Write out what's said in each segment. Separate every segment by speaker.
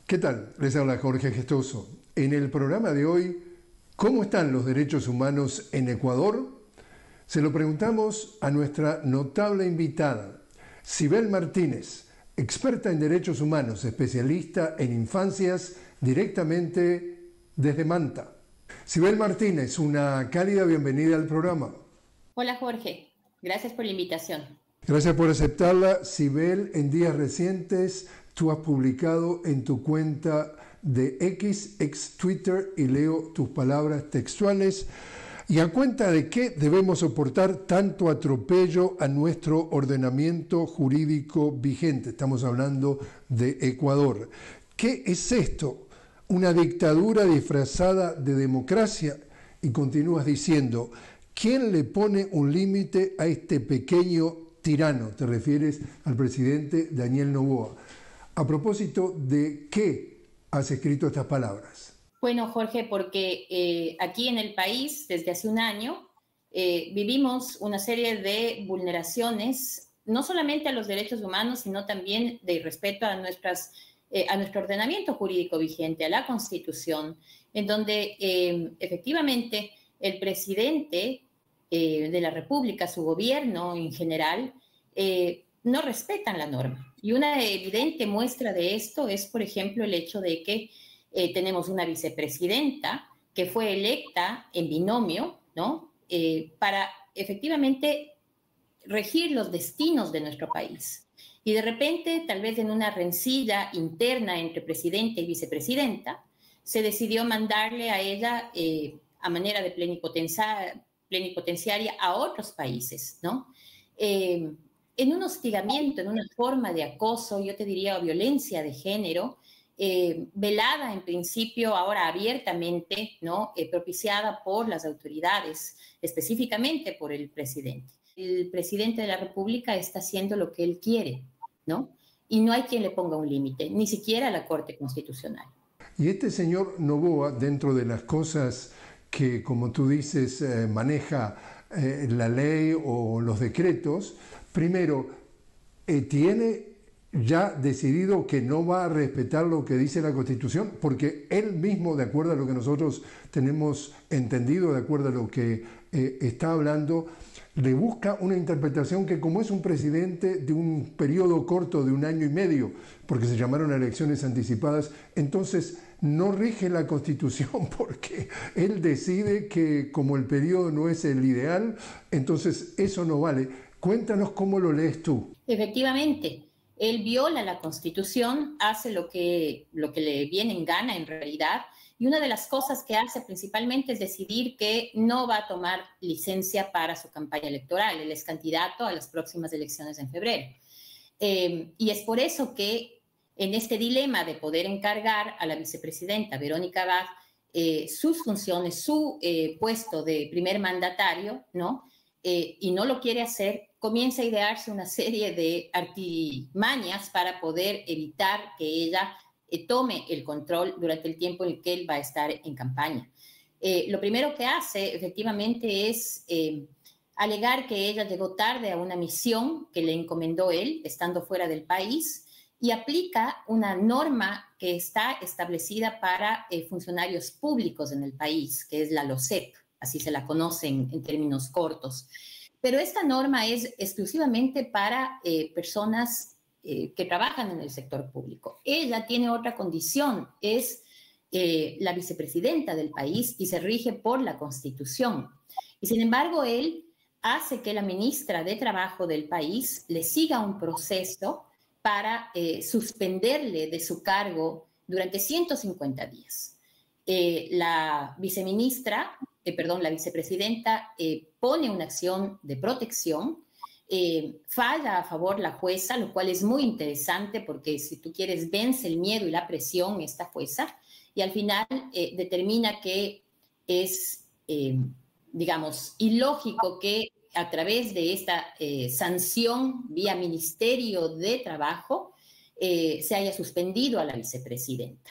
Speaker 1: ¿Qué tal? Les habla Jorge Gestoso. En el programa de hoy, ¿cómo están los derechos humanos en Ecuador? Se lo preguntamos a nuestra notable invitada, Sibel Martínez, experta en derechos humanos, especialista en infancias, directamente desde Manta. Sibel Martínez, una cálida bienvenida al programa.
Speaker 2: Hola Jorge, gracias por la invitación.
Speaker 1: Gracias por aceptarla. Sibel, en días recientes tú has publicado en tu cuenta de X, ex Twitter, y leo tus palabras textuales, y a cuenta de qué debemos soportar tanto atropello a nuestro ordenamiento jurídico vigente. Estamos hablando de Ecuador. ¿Qué es esto? ¿Una dictadura disfrazada de democracia? Y continúas diciendo, ¿quién le pone un límite a este pequeño tirano? Te refieres al presidente Daniel Noboa. A propósito de qué has escrito estas palabras.
Speaker 2: Bueno, Jorge, porque aquí en el país, desde hace un año, vivimos una serie de vulneraciones, no solamente a los derechos humanos, sino también de respeto a nuestro ordenamiento jurídico vigente, a la Constitución, en donde efectivamente el presidente de la República, su gobierno en general, no respetan la norma. Y una evidente muestra de esto es, por ejemplo, el hecho de que tenemos una vicepresidenta que fue electa en binomio, ¿no? Para efectivamente regir los destinos de nuestro país. Y de repente, tal vez en una rencilla interna entre presidente y vicepresidenta, se decidió mandarle a ella a manera de plenipotenciaria a otros países, ¿no? En un hostigamiento, en una forma de acoso, yo te diría violencia de género, velada en principio, ahora abiertamente, ¿no? Propiciada por las autoridades, específicamente por el presidente. El presidente de la República está haciendo lo que él quiere, ¿no? Y no hay quien le ponga un límite, ni siquiera la Corte Constitucional.
Speaker 1: Y este señor Noboa, dentro de las cosas que, como tú dices, maneja la ley o los decretos, primero, tiene ya decidido que no va a respetar lo que dice la Constitución, porque él mismo, de acuerdo a lo que nosotros tenemos entendido, de acuerdo a lo que está hablando, le busca una interpretación que, como es un presidente de un periodo corto de 1 año y medio, porque se llamaron elecciones anticipadas, entonces no rige la Constitución, porque él decide que como el periodo no es el ideal, entonces eso no vale. Cuéntanos cómo lo lees tú.
Speaker 2: Efectivamente, él viola la Constitución, hace lo que le viene en gana en realidad, y una de las cosas que hace principalmente es decidir que no va a tomar licencia para su campaña electoral. Él es candidato a las próximas elecciones en febrero. Y es por eso que en este dilema de poder encargar a la vicepresidenta Verónica Abad sus funciones, su puesto de primer mandatario, ¿no? Y no lo quiere hacer, comienza a idearse una serie de artimañas para poder evitar que ella tome el control durante el tiempo en el que él va a estar en campaña. Lo primero que hace efectivamente es alegar que ella llegó tarde a una misión que le encomendó él, estando fuera del país, y aplica una norma que está establecida para funcionarios públicos en el país, que es la LOCEP, así se la conocen en términos cortos. Pero esta norma es exclusivamente para personas que trabajan en el sector público. Ella tiene otra condición, es la vicepresidenta del país y se rige por la Constitución. Y sin embargo, él hace que la ministra de Trabajo del país le siga un proceso para suspenderle de su cargo durante 150 días. La vicepresidenta pone una acción de protección, falla a favor la jueza, lo cual es muy interesante porque, si tú quieres, vence el miedo y la presión esta jueza, y al final determina que es, digamos, ilógico que a través de esta sanción vía Ministerio de Trabajo se haya suspendido a la vicepresidenta.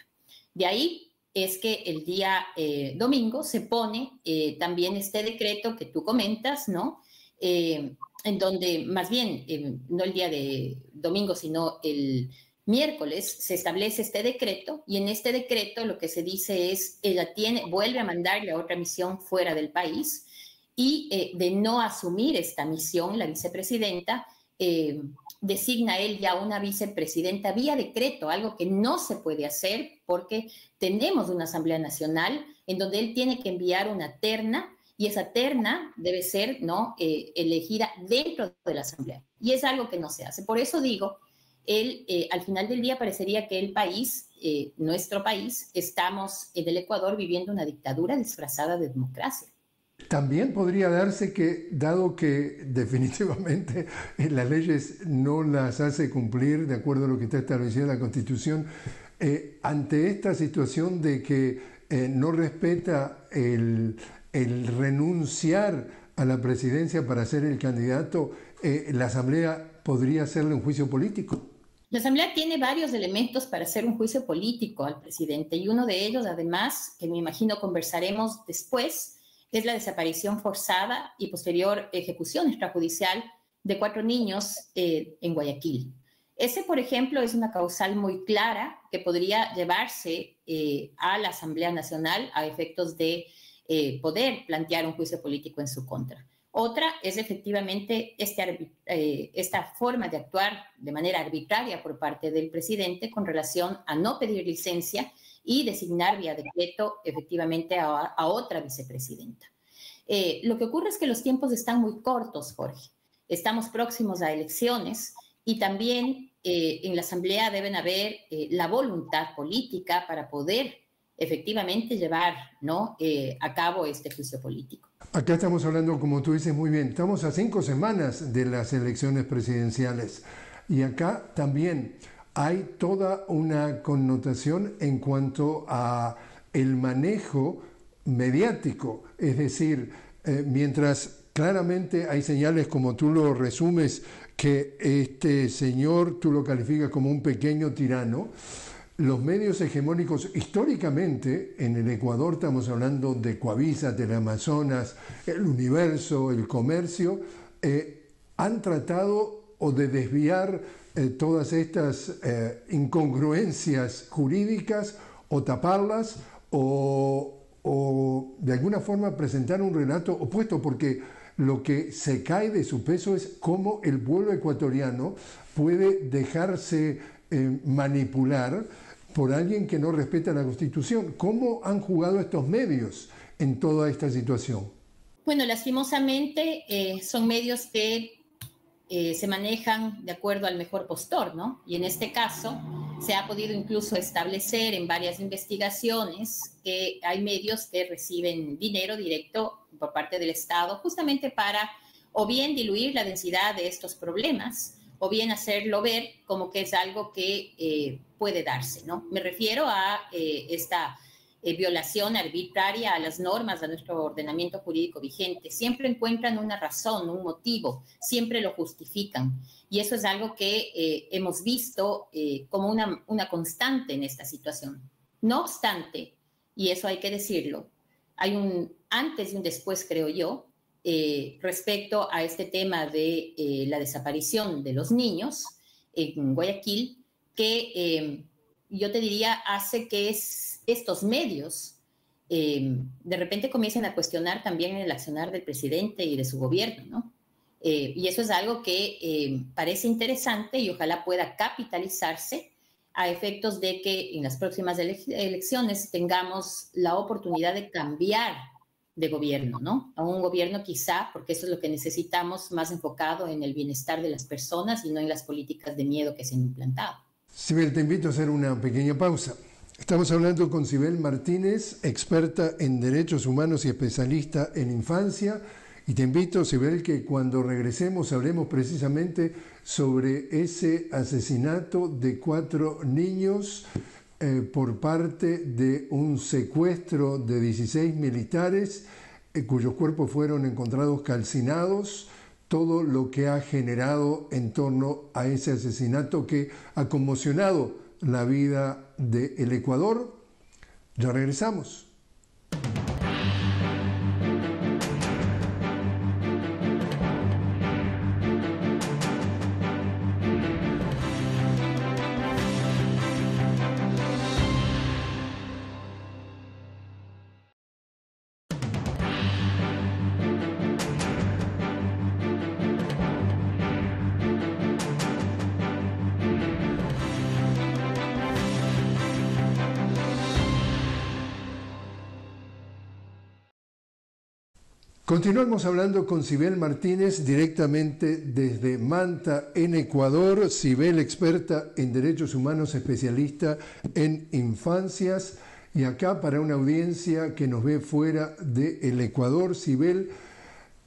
Speaker 2: De ahí es que el día domingo se pone también este decreto que tú comentas, ¿no? En donde, más bien, no el día de domingo, sino el miércoles se establece este decreto y en este decreto lo que se dice es ella vuelve a mandarle a otra misión fuera del país y de no asumir esta misión, la vicepresidenta designa él ya una vicepresidenta vía decreto, algo que no se puede hacer porque tenemos una Asamblea Nacional en donde él tiene que enviar una terna y esa terna debe ser elegida dentro de la Asamblea. Y es algo que no se hace. Por eso digo, al final del día parecería que el país, nuestro país, estamos en el Ecuador viviendo una dictadura disfrazada de democracia.
Speaker 1: También podría darse que, dado que definitivamente las leyes no las hace cumplir de acuerdo a lo que está establecido en la Constitución, ante esta situación de que no respeta el renunciar a la presidencia para ser el candidato, la Asamblea podría hacerle un juicio político.
Speaker 2: La Asamblea tiene varios elementos para hacer un juicio político al presidente y uno de ellos, además, que me imagino conversaremos después, es la desaparición forzada y posterior ejecución extrajudicial de 4 niños en Guayaquil. Ese, por ejemplo, es una causal muy clara que podría llevarse a la Asamblea Nacional a efectos de poder plantear un juicio político en su contra. Otra es efectivamente esta forma de actuar de manera arbitraria por parte del presidente con relación a no pedir licencia y designar vía decreto efectivamente a otra vicepresidenta. Lo que ocurre es que los tiempos están muy cortos, Jorge. Estamos próximos a elecciones y también en la Asamblea deben haber la voluntad política para poder efectivamente llevar a cabo este juicio político.
Speaker 1: Acá estamos hablando, como tú dices muy bien, estamos a 5 semanas de las elecciones presidenciales y acá también hay toda una connotación en cuanto a el manejo mediático, es decir, mientras claramente hay señales, como tú lo resumes, que este señor tú lo calificas como un pequeño tirano, los medios hegemónicos históricamente en el Ecuador, estamos hablando de Coavisa, Teleamazonas, El Universo, El Comercio, han tratado o de desviar todas estas incongruencias jurídicas o taparlas o de alguna forma presentar un relato opuesto, porque lo que se cae de su peso es cómo el pueblo ecuatoriano puede dejarse manipular por alguien que no respeta la Constitución. ¿Cómo han jugado estos medios en toda esta situación?
Speaker 2: Bueno, lastimosamente son medios que se manejan de acuerdo al mejor postor, ¿no? Y en este caso se ha podido incluso establecer en varias investigaciones que hay medios que reciben dinero directo por parte del Estado justamente para o bien diluir la densidad de estos problemas o bien hacerlo ver como que es algo que puede darse, ¿no? Me refiero a esta violación arbitraria a las normas de nuestro ordenamiento jurídico vigente. Siempre encuentran una razón, un motivo, siempre lo justifican. Y eso es algo que hemos visto como una constante en esta situación. No obstante, y eso hay que decirlo, hay un antes y un después, creo yo, respecto a este tema de la desaparición de los niños en Guayaquil, que yo te diría hace que estos medios de repente comiencen a cuestionar también el accionar del presidente y de su gobierno, ¿no? Y eso es algo que parece interesante y ojalá pueda capitalizarse a efectos de que en las próximas elecciones tengamos la oportunidad de cambiar de gobierno, ¿no? A un gobierno quizá, porque eso es lo que necesitamos, más enfocado en el bienestar de las personas y no en las políticas de miedo que se han implantado.
Speaker 1: Sibel, te invito a hacer una pequeña pausa. Estamos hablando con Sibel Martínez, experta en derechos humanos y especialista en infancia. Y te invito, Sibel, que cuando regresemos hablemos precisamente sobre ese asesinato de 4 niños por parte de un secuestro de 16 militares cuyos cuerpos fueron encontrados calcinados, todo lo que ha generado en torno a ese asesinato que ha conmocionado la vida del Ecuador. Ya regresamos. Continuamos hablando con Sibel Martínez directamente desde Manta, en Ecuador. Sibel, experta en derechos humanos, especialista en infancias. Y acá para una audiencia que nos ve fuera del Ecuador, Sibel,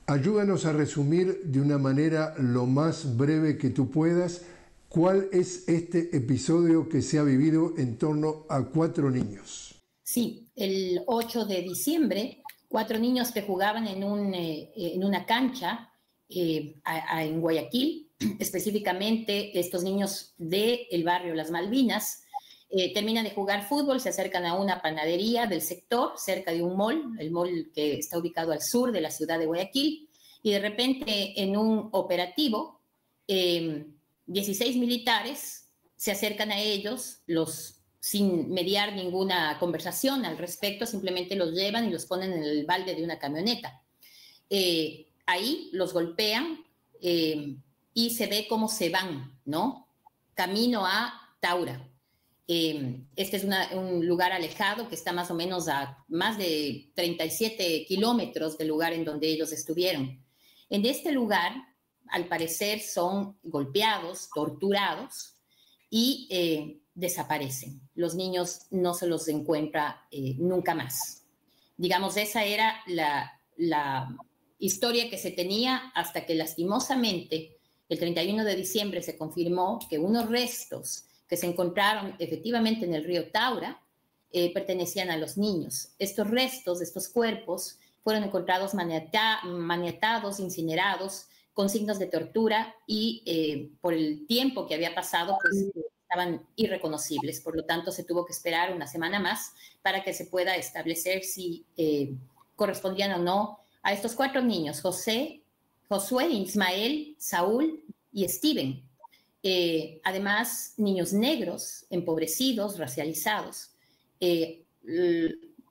Speaker 1: ayúdanos a resumir de una manera lo más breve que tú puedas cuál es este episodio que se ha vivido en torno a 4 niños.
Speaker 2: Sí, el 8 de diciembre, 4 niños que jugaban en una cancha en Guayaquil, específicamente estos niños del barrio Las Malvinas, terminan de jugar fútbol, se acercan a una panadería del sector, cerca de un mall, el mall que está ubicado al sur de la ciudad de Guayaquil, y de repente en un operativo, 16 militares se acercan a ellos, sin mediar ninguna conversación al respecto, simplemente los llevan y los ponen en el balde de una camioneta. Ahí los golpean y se ve cómo se van, ¿no? Camino a Taura. Este es un lugar alejado que está más o menos a más de 37 kilómetros del lugar en donde ellos estuvieron. En este lugar, al parecer, son golpeados, torturados y desaparecen. Los niños no se los encuentra nunca más. Digamos, esa era la historia que se tenía hasta que lastimosamente el 31 de diciembre se confirmó que unos restos que se encontraron efectivamente en el río Taura pertenecían a los niños. Estos restos, estos cuerpos, fueron encontrados maniatados, incinerados, con signos de tortura y por el tiempo que había pasado, pues estaban irreconocibles. Por lo tanto, se tuvo que esperar una semana más para que se pueda establecer si correspondían o no a estos 4 niños, Josué, Ismael, Saúl y Steven. Además, niños negros, empobrecidos, racializados, que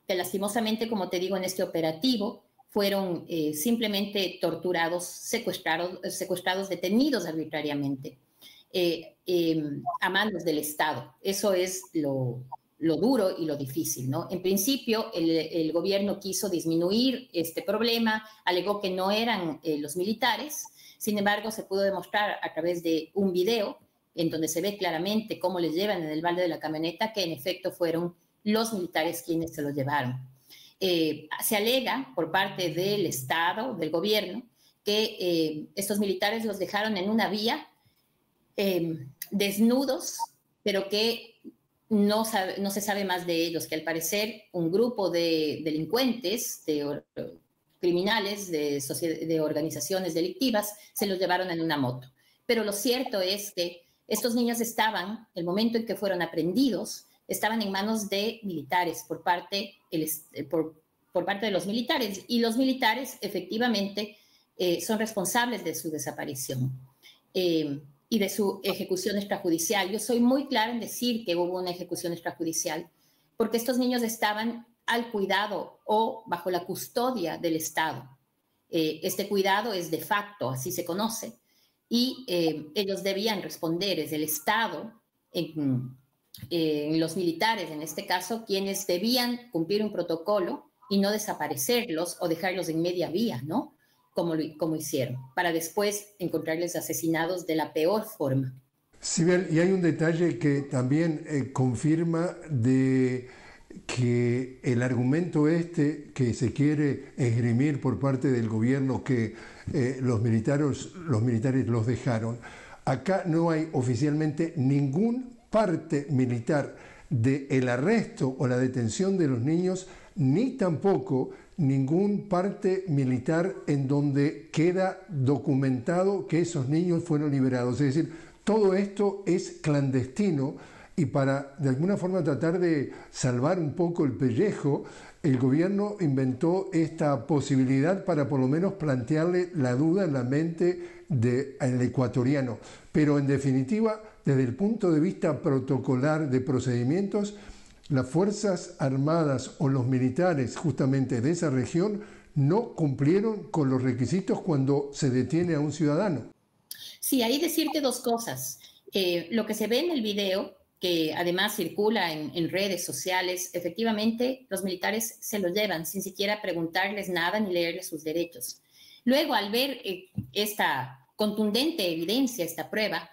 Speaker 2: lastimosamente, como te digo, en este operativo, fueron simplemente torturados, secuestrados, detenidos arbitrariamente a manos del Estado. Eso es lo duro y lo difícil, ¿no? En principio, el gobierno quiso disminuir este problema, alegó que no eran los militares. Sin embargo, se pudo demostrar a través de un video en donde se ve claramente cómo les llevan en el balde de la camioneta que en efecto fueron los militares quienes se los llevaron. Se alega por parte del Estado, del gobierno, que estos militares los dejaron en una vía desnudos, pero que no se sabe más de ellos, que al parecer un grupo de delincuentes, criminales, de organizaciones delictivas, se los llevaron en una moto. Pero lo cierto es que estos niños estaban, el momento en que fueron aprehendidos, estaban en manos de militares por parte de los militares, y los militares efectivamente son responsables de su desaparición y de su ejecución extrajudicial. Yo soy muy clara en decir que hubo una ejecución extrajudicial porque estos niños estaban al cuidado o bajo la custodia del Estado. Este cuidado es de facto, así se conoce, y ellos debían responder, es el Estado, los militares en este caso, quienes debían cumplir un protocolo y no desaparecerlos o dejarlos en media vía, ¿no? Como hicieron, para después encontrarles asesinados de la peor forma.
Speaker 1: Sibel, y hay un detalle que también confirma de que el argumento que se quiere esgrimir por parte del gobierno que los militares los dejaron. Acá no hay oficialmente ningún parte militar del arresto o la detención de los niños, ni tampoco ningún parte militar en donde queda documentado que esos niños fueron liberados. Es decir, todo esto es clandestino. Y para, de alguna forma, tratar de salvar un poco el pellejo, el gobierno inventó esta posibilidad para por lo menos plantearle la duda en la mente del ecuatoriano. Pero en definitiva, desde el punto de vista protocolar de procedimientos, las Fuerzas Armadas o los militares justamente de esa región no cumplieron con los requisitos cuando se detiene a un ciudadano.
Speaker 2: Sí, ahí decirte 2 cosas. Lo que se ve en el video que además circula en redes sociales, efectivamente los militares se lo llevan sin siquiera preguntarles nada ni leerles sus derechos. Luego, al ver esta contundente evidencia, esta prueba,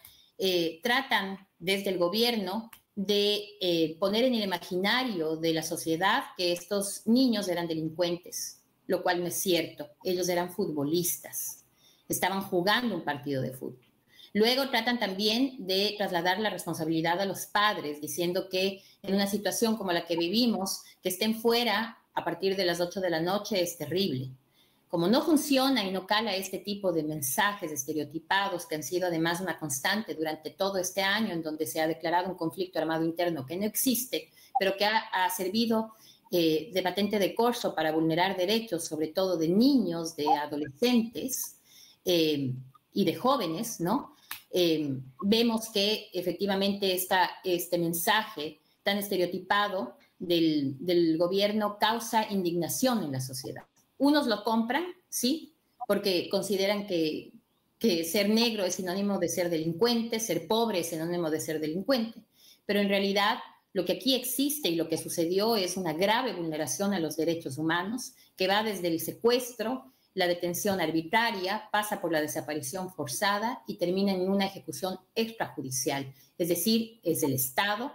Speaker 2: tratan desde el gobierno de poner en el imaginario de la sociedad que estos niños eran delincuentes, lo cual no es cierto. Ellos eran futbolistas, estaban jugando un partido de fútbol. Luego tratan también de trasladar la responsabilidad a los padres, diciendo que en una situación como la que vivimos, que estén fuera a partir de las 8 de la noche es terrible. Como no funciona y no cala este tipo de mensajes estereotipados que han sido además una constante durante todo este año, en donde se ha declarado un conflicto armado interno que no existe, pero que ha servido de patente de corso para vulnerar derechos, sobre todo de niños, de adolescentes y de jóvenes, ¿no? Vemos que efectivamente este mensaje tan estereotipado del gobierno causa indignación en la sociedad. Unos lo compran, sí, porque consideran que ser negro es sinónimo de ser delincuente, ser pobre es sinónimo de ser delincuente, pero en realidad lo que aquí existe y lo que sucedió es una grave vulneración a los derechos humanos que va desde el secuestro, la detención arbitraria, pasa por la desaparición forzada y termina en una ejecución extrajudicial. Es decir, es el Estado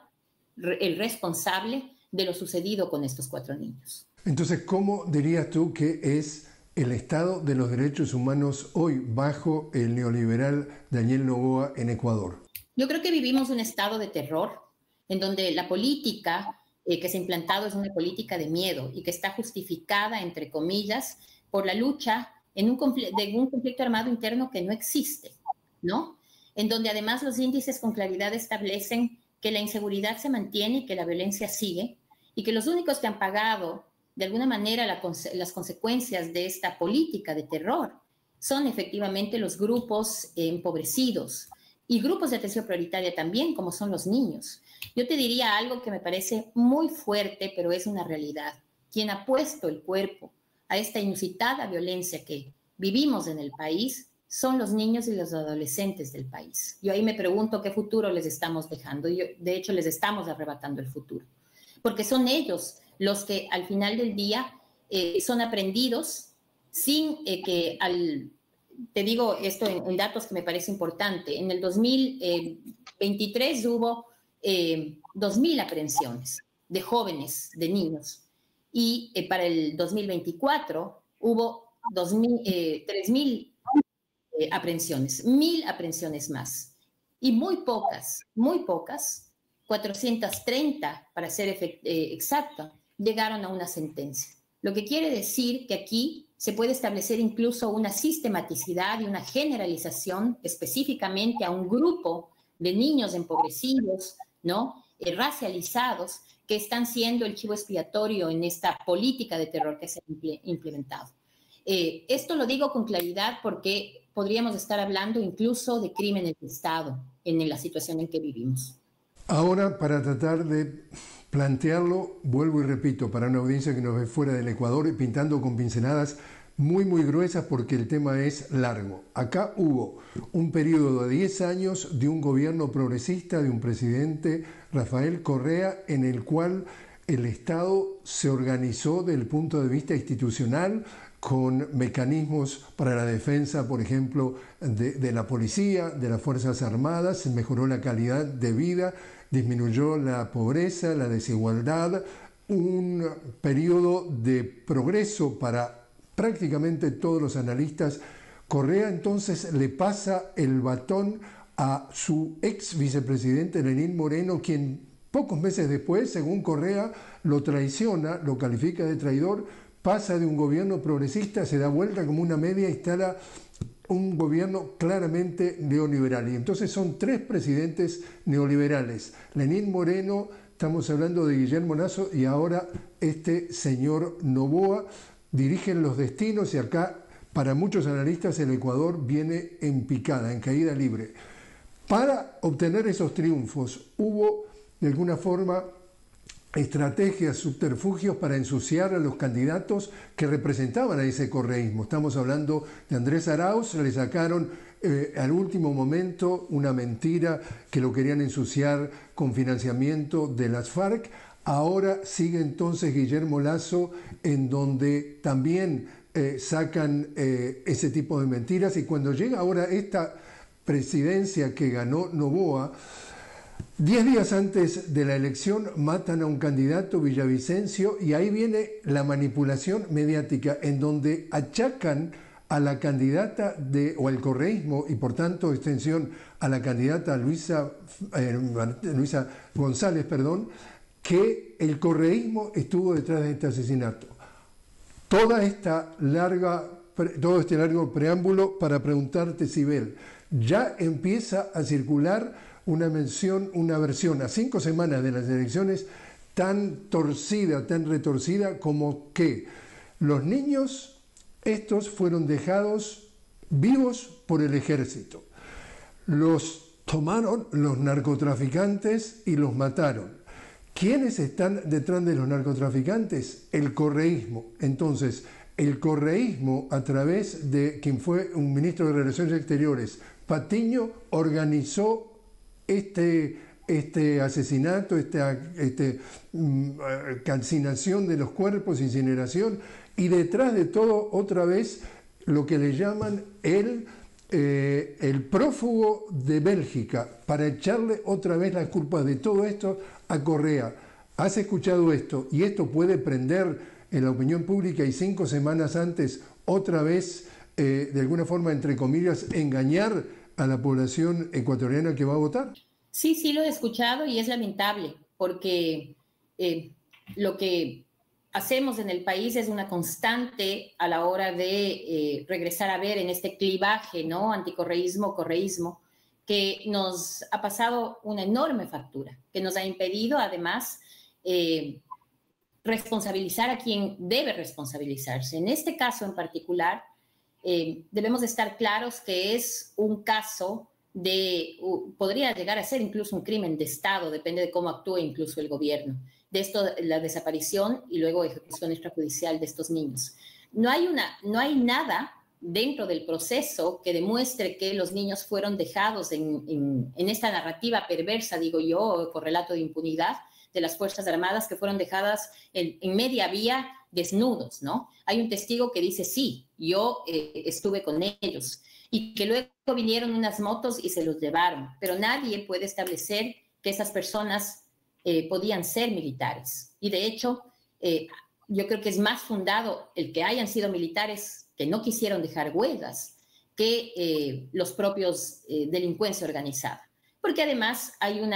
Speaker 2: el responsable de lo sucedido con estos 4 niños.
Speaker 1: Entonces, ¿cómo dirías tú que es el estado de los derechos humanos hoy bajo el neoliberal Daniel Noboa en Ecuador?
Speaker 2: Yo creo que vivimos un estado de terror en donde la política que se ha implantado es una política de miedo y que está justificada, entre comillas, por la lucha de un conflicto armado interno que no existe, ¿no? En donde además los índices con claridad establecen que la inseguridad se mantiene y que la violencia sigue y que los únicos que han pagado de alguna manera las consecuencias de esta política de terror son efectivamente los grupos empobrecidos y grupos de atención prioritaria también, como son los niños. Yo te diría algo que me parece muy fuerte, pero es una realidad. Quien ha puesto el cuerpo a esta inusitada violencia que vivimos en el país son los niños y los adolescentes del país. Yo ahí me pregunto qué futuro les estamos dejando. De hecho, les estamos arrebatando el futuro, porque son ellos los que al final del día son aprendidos sin que te digo esto en datos que me parece importante. En el 2023 hubo 2.000 aprehensiones de jóvenes, de niños, y para el 2024 hubo 3.000 aprehensiones, 1.000 aprehensiones más, y muy pocas, 430 para ser exacta, llegaron a una sentencia. Lo que quiere decir que aquí se puede establecer incluso una sistematicidad y una generalización específicamente a un grupo de niños empobrecidos, ¿no? Racializados, que están siendo el chivo expiatorio en esta política de terror que se ha implementado. Esto lo digo con claridad porque podríamos estar hablando incluso de crímenes de Estado en la situación en que vivimos.
Speaker 1: Ahora, para tratar de plantearlo, vuelvo y repito, para una audiencia que nos ve fuera del Ecuador, y pintando con pinceladas muy gruesas porque el tema es largo. Acá hubo un periodo de 10 años de un gobierno progresista, de un presidente, Rafael Correa, en el cual el Estado se organizó desde el punto de vista institucional con mecanismos para la defensa, por ejemplo, de la policía, de las Fuerzas Armadas, se mejoró la calidad de vida, disminuyó la pobreza, la desigualdad, un periodo de progreso para prácticamente todos los analistas. Correa entonces le pasa el batón a su ex vicepresidente Lenín Moreno, quien pocos meses después, según Correa, lo traiciona, lo califica de traidor, pasa de un gobierno progresista, se da vuelta como una media, instala un gobierno claramente neoliberal. Y entonces son 3 presidentes neoliberales. Lenín Moreno, estamos hablando de Guillermo Lasso, y ahora este señor Noboa, dirigen los destinos, y acá para muchos analistas el Ecuador viene en picada, en caída libre. Para obtener esos triunfos hubo de alguna forma estrategias, subterfugios para ensuciar a los candidatos que representaban a ese correísmo. Estamos hablando de Andrés Arauz, le sacaron al último momento una mentira que lo querían ensuciar con financiamiento de las FARC. Ahora sigue entonces Guillermo Lasso, en donde también sacan ese tipo de mentiras, y cuando llega ahora esta presidencia que ganó Noboa, 10 días antes de la elección matan a un candidato, Villavicencio, y ahí viene la manipulación mediática en donde achacan a la candidata o al correísmo, y por tanto extensión a la candidata Luisa González, que el correísmo estuvo detrás de este asesinato. Todo este largo preámbulo para preguntarte, Sibel, ya empieza a circular una versión a 5 semanas de las elecciones tan torcida, tan retorcida, como que los niños estos fueron dejados vivos por el ejército. Los tomaron los narcotraficantes y los mataron. ¿Quiénes están detrás de los narcotraficantes? El correísmo. Entonces, el correísmo, a través de quien fue un ministro de Relaciones Exteriores, Patiño, organizó este asesinato, calcinación de los cuerpos, incineración, y detrás de todo, otra vez, lo que le llaman el prófugo de Bélgica, para echarle otra vez las culpas de todo esto a Correa. ¿Has escuchado esto? Y esto puede prender en la opinión pública, y 5 semanas antes, otra vez, de alguna forma, entre comillas, engañar a la población ecuatoriana que va a votar.
Speaker 2: Sí, sí lo he escuchado, y es lamentable, porque lo que hacemos en el país es una constante a la hora de regresar a ver en este clivaje, ¿no? Anticorreísmo, correísmo, que nos ha pasado una enorme factura, que nos ha impedido además responsabilizar a quien debe responsabilizarse. En este caso en particular, debemos estar claros que es un caso podría llegar a ser incluso un crimen de Estado, depende de cómo actúe incluso el gobierno. De esto, la desaparición y luego ejecución extrajudicial de estos niños. No hay nada dentro del proceso que demuestre que los niños fueron dejados en esta narrativa perversa, digo yo, correlato de impunidad de las Fuerzas Armadas, que fueron dejadas en media vía desnudos, ¿no? Hay un testigo que dice, sí, yo estuve con ellos, y que luego vinieron unas motos y se los llevaron, pero nadie puede establecer que esas personas podían ser militares. Y de hecho, yo creo que es más fundado el que hayan sido militares que no quisieron dejar huellas que los propios delincuencia organizada. Porque además hay un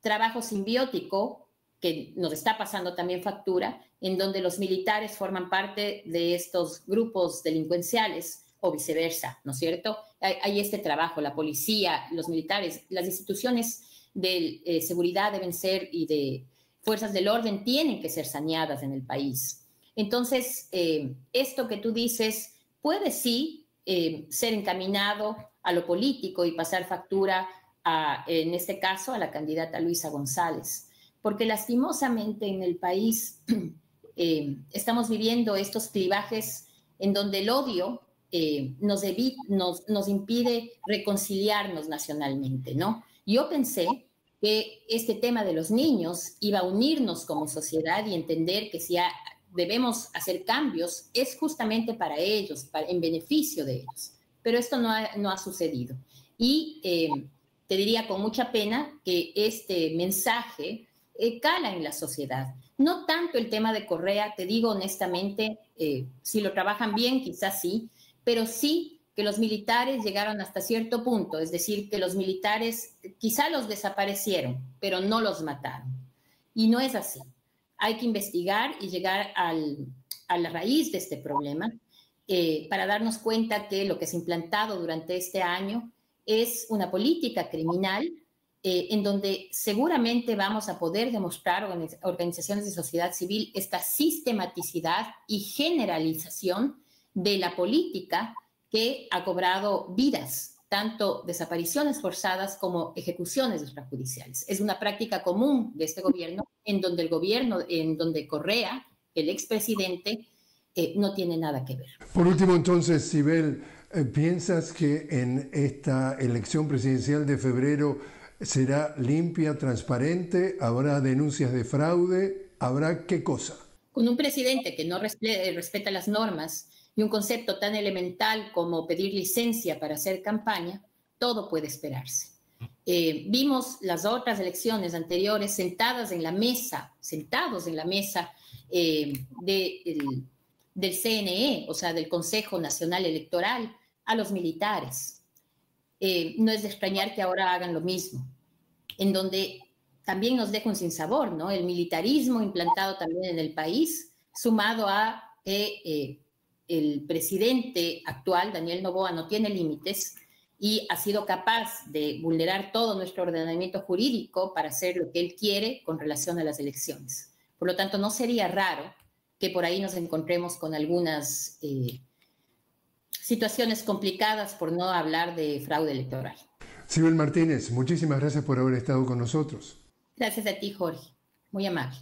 Speaker 2: trabajo simbiótico que nos está pasando también factura, en donde los militares forman parte de estos grupos delincuenciales o viceversa, ¿no es cierto? Hay este trabajo, la policía, los militares, las instituciones de seguridad deben ser, y de fuerzas del orden tienen que ser saneadas en el país. Entonces, esto que tú dices puede sí ser encaminado a lo político y pasar factura, en este caso, a la candidata Luisa González, porque lastimosamente en el país estamos viviendo estos clivajes en donde el odio nos impide reconciliarnos nacionalmente, ¿no? Yo pensé que este tema de los niños iba a unirnos como sociedad y entender que si debemos hacer cambios es justamente para ellos, en beneficio de ellos. Pero esto no ha sucedido. Y te diría con mucha pena que este mensaje cala en la sociedad. No tanto el tema de Correa, te digo honestamente, si lo trabajan bien, quizás sí, pero sí que los militares llegaron hasta cierto punto, es decir, que los militares quizá los desaparecieron, pero no los mataron. Y no es así. Hay que investigar y llegar a la raíz de este problema para darnos cuenta que lo que se ha implantado durante este año es una política criminal en donde seguramente vamos a poder demostrar organizaciones de sociedad civil esta sistematicidad y generalización de la política que ha cobrado vidas tanto desapariciones forzadas como ejecuciones extrajudiciales. Es una práctica común de este gobierno, en donde Correa, el expresidente, no tiene nada que ver.
Speaker 1: Por último, entonces, Sibel, ¿piensas que en esta elección presidencial de febrero será limpia, transparente? ¿Habrá denuncias de fraude? ¿Habrá qué cosa?
Speaker 2: Con un presidente que no respeta las normas y un concepto tan elemental como pedir licencia para hacer campaña, todo puede esperarse. Vimos las otras elecciones anteriores sentados en la mesa del CNE, o sea, del Consejo Nacional Electoral, a los militares. No es de extrañar que ahora hagan lo mismo, en donde también nos deja un sinsabor, ¿no? El militarismo implantado también en el país, sumado a que el presidente actual, Daniel Noboa, no tiene límites y ha sido capaz de vulnerar todo nuestro ordenamiento jurídico para hacer lo que él quiere con relación a las elecciones. Por lo tanto, no sería raro que por ahí nos encontremos con algunas situaciones complicadas, por no hablar de fraude electoral.
Speaker 1: Sibel Martínez, muchísimas gracias por haber estado con nosotros.
Speaker 2: Gracias a ti, Jorge. Muy amable.